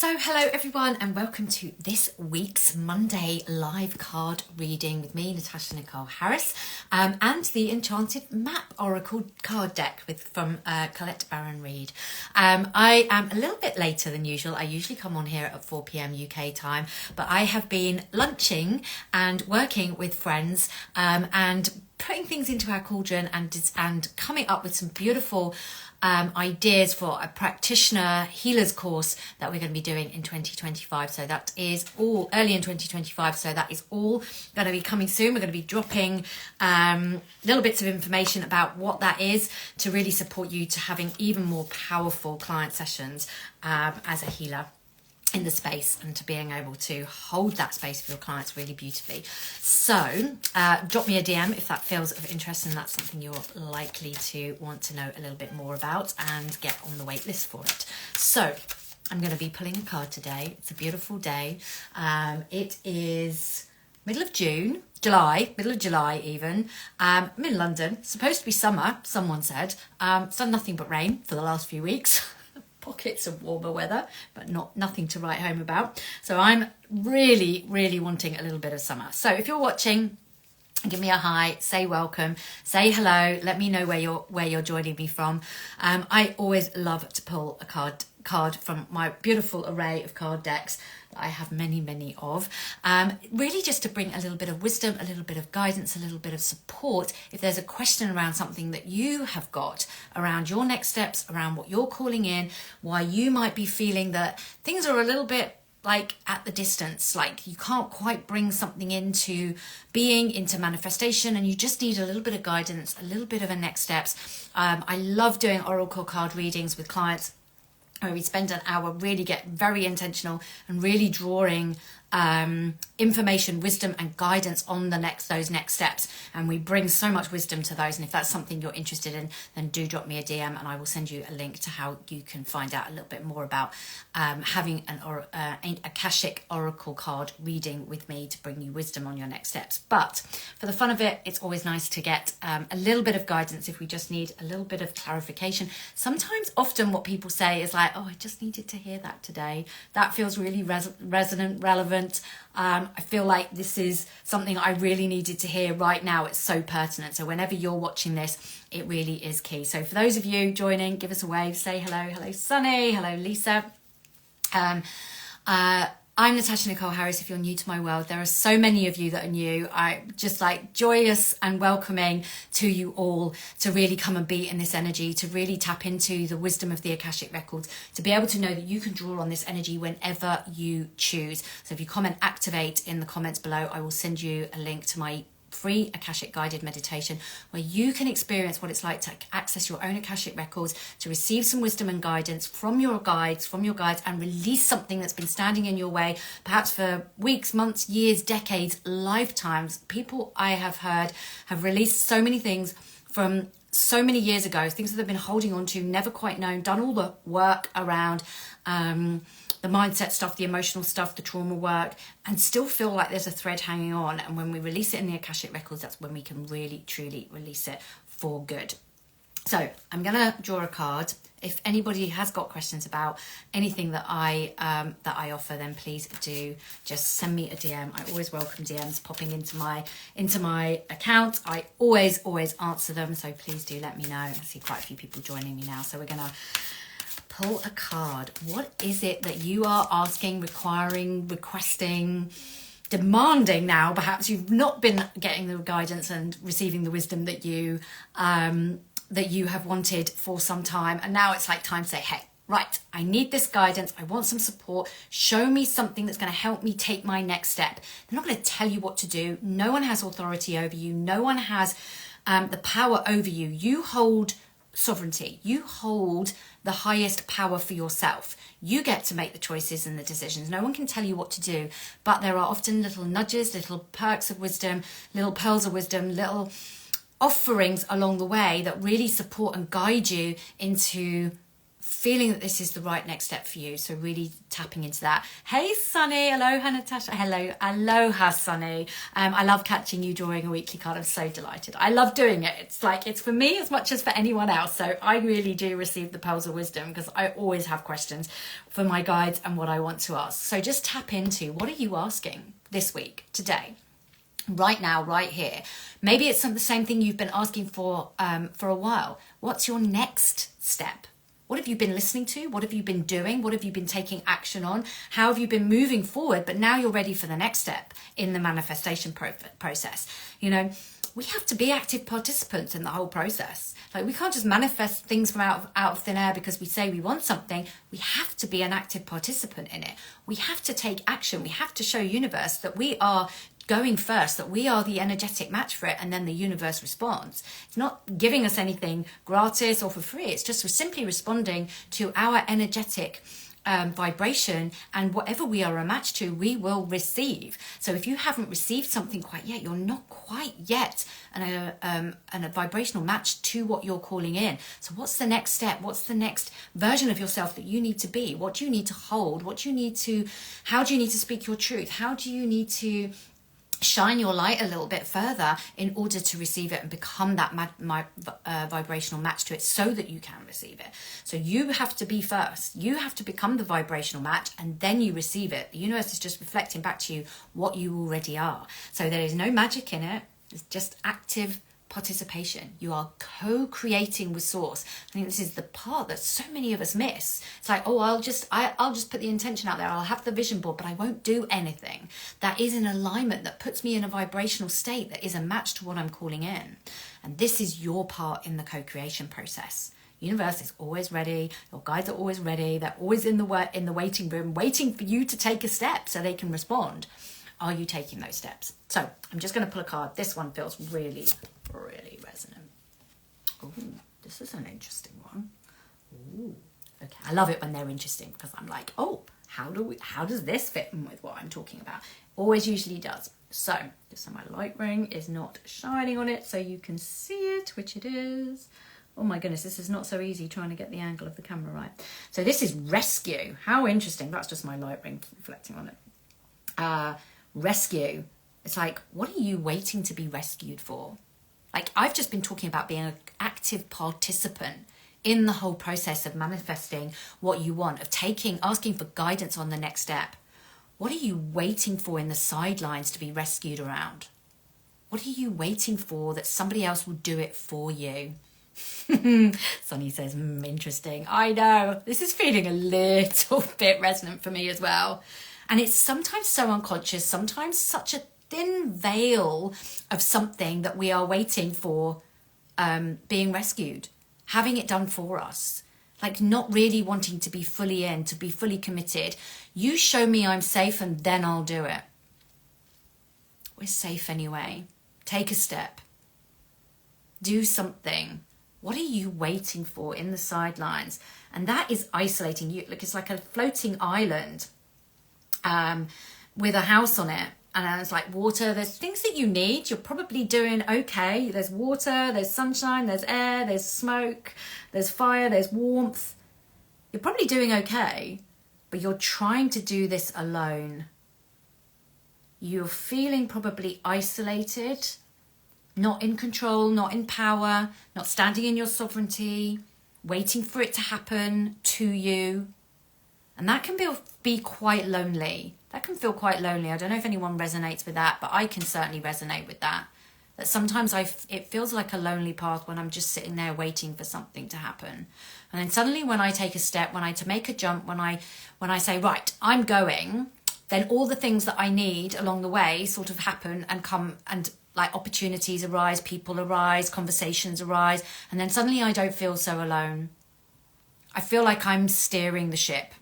So hello everyone and welcome to this week's Monday live card reading with me, Natasha Nicole Harris, and the Enchanted Map Oracle card deck from Colette Baron Reid. I am a little bit later than usual. I usually come on here at 4 p.m. UK time, but I have been lunching and working with friends and putting things into our cauldron and coming up with some beautiful ideas for a practitioner healers course that we're going to be doing in 2025. So that is all early in 2025. So that is all going to be coming soon. We're going to be dropping little bits of information about what that is to really support you to having even more powerful client sessions as a healer in the space, and to being able to hold that space for your clients really beautifully. So drop me a DM if that feels of interest and that's something you're likely to want to know a little bit more about and get on the wait list for it. So I'm going to be pulling a card today. It's a beautiful day. It is middle of July even. I'm in London. It's supposed to be summer, someone said. It's done nothing but rain for the last few weeks. Pockets of warmer weather, but nothing to write home about. So I'm really wanting a little bit of summer. So if you're watching, give me a hi, say welcome, say hello, let me know where you're joining me from. I always love to pull a card from my beautiful array of card decks that I have many of, really just to bring a little bit of wisdom, a little bit of guidance, a little bit of support if there's a question around something that you have got around your next steps, around what you're calling in, why you might be feeling that things are a little bit like at the distance, like you can't quite bring something into being, into manifestation, and you just need a little bit of guidance, a little bit of a next steps. I love doing oracle card readings with clients where we spend an hour, really get very intentional and really drawing information, wisdom and guidance on those next steps, and we bring so much wisdom to those. And if that's something you're interested in, then do drop me a DM and I will send you a link to how you can find out a little bit more about having an Akashic oracle card reading with me to bring you wisdom on your next steps. But for the fun of it, it's always nice to get a little bit of guidance if we just need a little bit of clarification. Often what people say is like, oh, I just needed to hear that today. That feels really resonant, relevant. I feel like this is something I really needed to hear right now. It's so pertinent. So whenever you're watching this, it really is key. So for those of you joining, give us a wave, say hello. Hello, Sunny. Hello, Lisa. I'm Natasha Nicole Harris. If you're new to my world, there are so many of you that are new. I just like joyous and welcoming to you all to really come and be in this energy, to really tap into the wisdom of the Akashic records, to be able to know that you can draw on this energy whenever you choose. So if you comment activate in the comments below, I will send you a link to my free Akashic guided meditation where you can experience what it's like to access your own Akashic records, to receive some wisdom and guidance from your guides, and release something that's been standing in your way, perhaps for weeks, months, years, decades, lifetimes. People I have heard have released so many things from so many years ago, things that they've been holding on to, never quite known, done all the work around the mindset stuff, the emotional stuff, the trauma work, and still feel like there's a thread hanging on. And when we release it in the Akashic records, that's when we can really, truly release it for good. So I'm going to draw a card. If anybody has got questions about anything that I offer, then please do just send me a DM. I always welcome DMs popping into my account. I always answer them. So please do let me know. I see quite a few people joining me now. So we're going to pull a card. What is it that you are asking, requiring, requesting, demanding now? Perhaps you've not been getting the guidance and receiving the wisdom that you have wanted for some time, and now it's like time to say, hey, right, I need this guidance, I want some support, show me something that's going to help me take my next step. They're not going to tell you what to do. No one has authority over you. No one has the power over you. You hold sovereignty. You hold the highest power for yourself. You get to make the choices and the decisions. No one can tell you what to do, but there are often little nudges, little perks of wisdom, little pearls of wisdom, little offerings along the way that really support and guide you into feeling that this is the right next step for you. So really tapping into that. Hey, Sunny. Aloha, Natasha. Hello. Aloha, Sunny. I love catching you drawing a weekly card. I'm so delighted. I love doing it. It's like, it's for me as much as for anyone else. So I really do receive the pearls of wisdom because I always have questions for my guides and what I want to ask. So just tap into, what are you asking this week, today? Right now, right here. Maybe it's the same thing you've been asking for a while. What's your next step? What have you been listening to? What have you been doing? What have you been taking action on? How have you been moving forward? But now you're ready for the next step in the manifestation process. You know, we have to be active participants in the whole process. Like, we can't just manifest things from out of thin air because we say we want something. We have to be an active participant in it. We have to take action. We have to show universe that we are going first, that we are the energetic match for it, and then the universe responds. It's not giving us anything gratis or for free. It's just simply responding to our energetic vibration, and whatever we are a match to, we will receive. So if you haven't received something quite yet, you're not quite yet a vibrational match to what you're calling in. So what's the next step? What's the next version of yourself that you need to be? What do you need to hold? How do you need to speak your truth? How do you need to shine your light a little bit further in order to receive it and become that vibrational match to it, so that you can receive it? So you have to be first. You have to become the vibrational match, and then you receive it. The universe is just reflecting back to you what you already are. So there is no magic in it. It's just active participation. You are co-creating with source. I think this is the part that so many of us miss. It's like, oh, I'll just put the intention out there. I'll have the vision board, but I won't do anything that is in alignment, that puts me in a vibrational state that is a match to what I'm calling in. And this is your part in the co-creation process. Universe is always ready. Your guides are always ready. They're always in the waiting room, waiting for you to take a step so they can respond. Are you taking those steps? So I'm just going to pull a card. This one feels really, really resonant. Oh, this is an interesting one. Ooh, okay. I love it when they're interesting because I'm like, oh, how does this fit in with what I'm talking about? Always usually does. So just so my light ring is not shining on it so you can see it, which it is. Oh my goodness, this is not so easy trying to get the angle of the camera right. So this is rescue. How interesting. That's just my light ring reflecting on it. Rescue. It's like, what are you waiting to be rescued for? Like, I've just been talking about being an active participant in the whole process of manifesting what you want, of asking for guidance on the next step. What are you waiting for in the sidelines to be rescued around? What are you waiting for that somebody else will do it for you? Sonny says, interesting. I know. This is feeling a little bit resonant for me as well. And it's sometimes so unconscious, sometimes such a thin veil of something that we are waiting for being rescued, having it done for us, like not really wanting to be fully in, to be fully committed. You show me I'm safe and then I'll do it. We're safe anyway. Take a step. Do something. What are you waiting for in the sidelines? And that is isolating you. Look, it's like a floating island with a house on it, and it's like water. There's things that you need. You're probably doing okay. There's water, there's sunshine, there's air, there's smoke, there's fire, there's warmth. You're probably doing okay, but you're trying to do this alone. You're feeling probably isolated, not in control, not in power, not standing in your sovereignty, waiting for it to happen to you. And that can be quite lonely. That can feel quite lonely. I don't know if anyone resonates with that, but I can certainly resonate with that. That sometimes it feels like a lonely path when I'm just sitting there waiting for something to happen. And then suddenly when I take a step, when I to make a jump, when I say, right, I'm going, then all the things that I need along the way sort of happen and come, and like opportunities arise, people arise, conversations arise. And then suddenly I don't feel so alone. I feel like I'm steering the ship.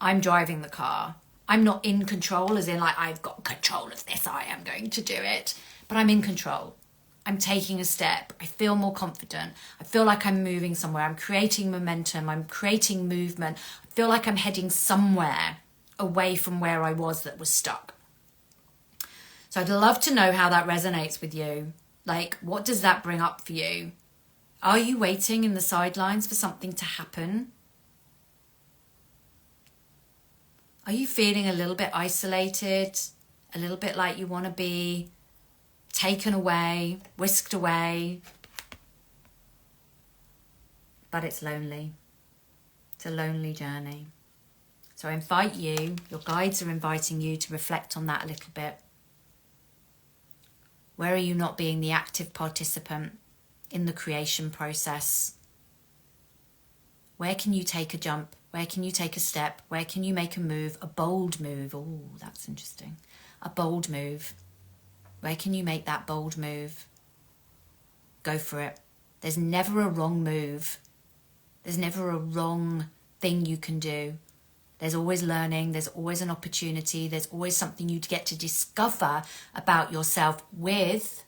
I'm driving the car. I'm not in control, as in like I've got control of this, I am going to do it. But I'm in control. I'm taking a step. I feel more confident. I feel like I'm moving somewhere. I'm creating momentum. I'm creating movement. I feel like I'm heading somewhere away from where I was that was stuck. So I'd love to know how that resonates with you. Like, what does that bring up for you? Are you waiting in the sidelines for something to happen? Are you feeling a little bit isolated? A little bit like you want to be taken away, whisked away? But it's lonely. It's a lonely journey. So I invite you, your guides are inviting you to reflect on that a little bit. Where are you not being the active participant in the creation process? Where can you take a jump? Where can you take a step? Where can you make a move? A bold move. Oh, that's interesting. A bold move. Where can you make that bold move? Go for it. There's never a wrong move. There's never a wrong thing you can do. There's always learning. There's always an opportunity. There's always something you get to discover about yourself with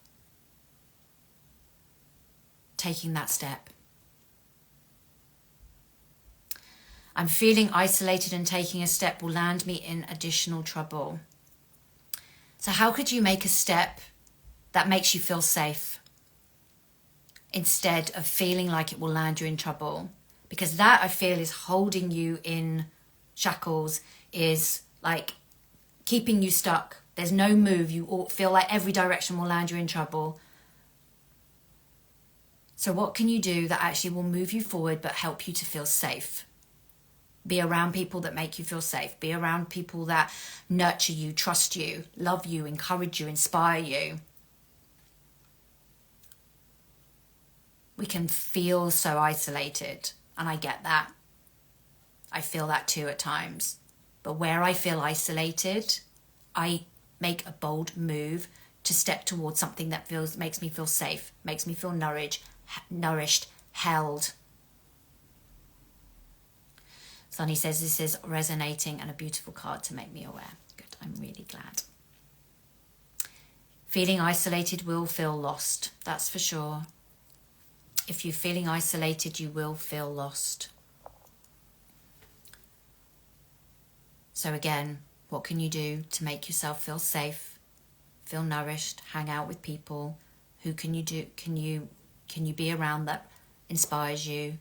taking that step. I'm feeling isolated and taking a step will land me in additional trouble. So how could you make a step that makes you feel safe instead of feeling like it will land you in trouble? Because that, I feel, is holding you in shackles, is like keeping you stuck. There's no move. You feel like every direction will land you in trouble. So what can you do that actually will move you forward but help you to feel safe? Be around people that make you feel safe. Be around people that nurture you, trust you, love you, encourage you, inspire you. We can feel so isolated, and I get that. I feel that too at times. But where I feel isolated, I make a bold move to step towards something that makes me feel safe, makes me feel nourished, held. Sunny says this is resonating and a beautiful card to make me aware. Good, I'm really glad. Feeling isolated will feel lost, that's for sure. If you're feeling isolated, you will feel lost. So again, what can you do to make yourself feel safe, feel nourished, hang out with people? Who can you be around that inspires you?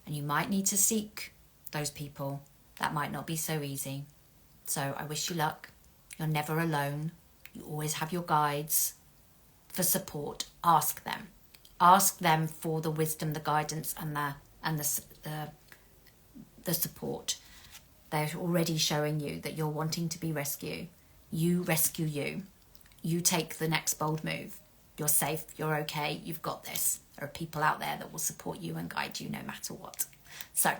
And you might need to seek those people. That might not be so easy. So I wish you luck. You're never alone. You always have your guides. For support, ask them. Ask them for the wisdom, the guidance, and the support. They're already showing you that you're wanting to be rescued. You rescue you. You take the next bold move. You're safe. You're okay. You've got this. There are people out there that will support you and guide you no matter what. So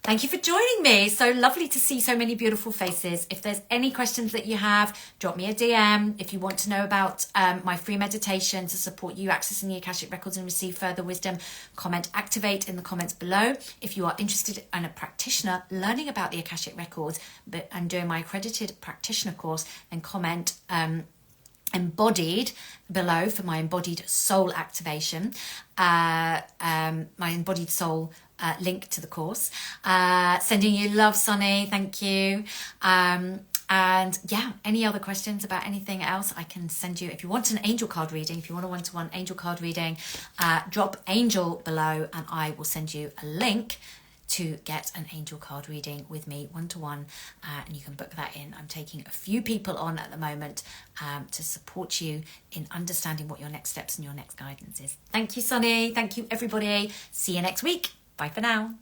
thank you for joining me. So lovely to see so many beautiful faces. If there's any questions that you have, drop me a DM. If you want to know about my free meditation to support you accessing the Akashic Records and receive further wisdom, comment activate in the comments below. If you are interested in a practitioner learning about the Akashic Records and doing my accredited practitioner course, then comment embodied below for my embodied soul activation, my embodied soul link to the course. Sending you love, Sunny, thank you. And yeah, any other questions about anything else, I can send you. If you want an angel card reading, if you want a one-to-one angel card reading, drop angel below and I will send you a link to get an angel card reading with me one-to-one, and you can book that in. I'm taking a few people on at the moment to support you in understanding what your next steps and your next guidance is. Thank you, Sunny. Thank you, everybody. See you next week. Bye for now.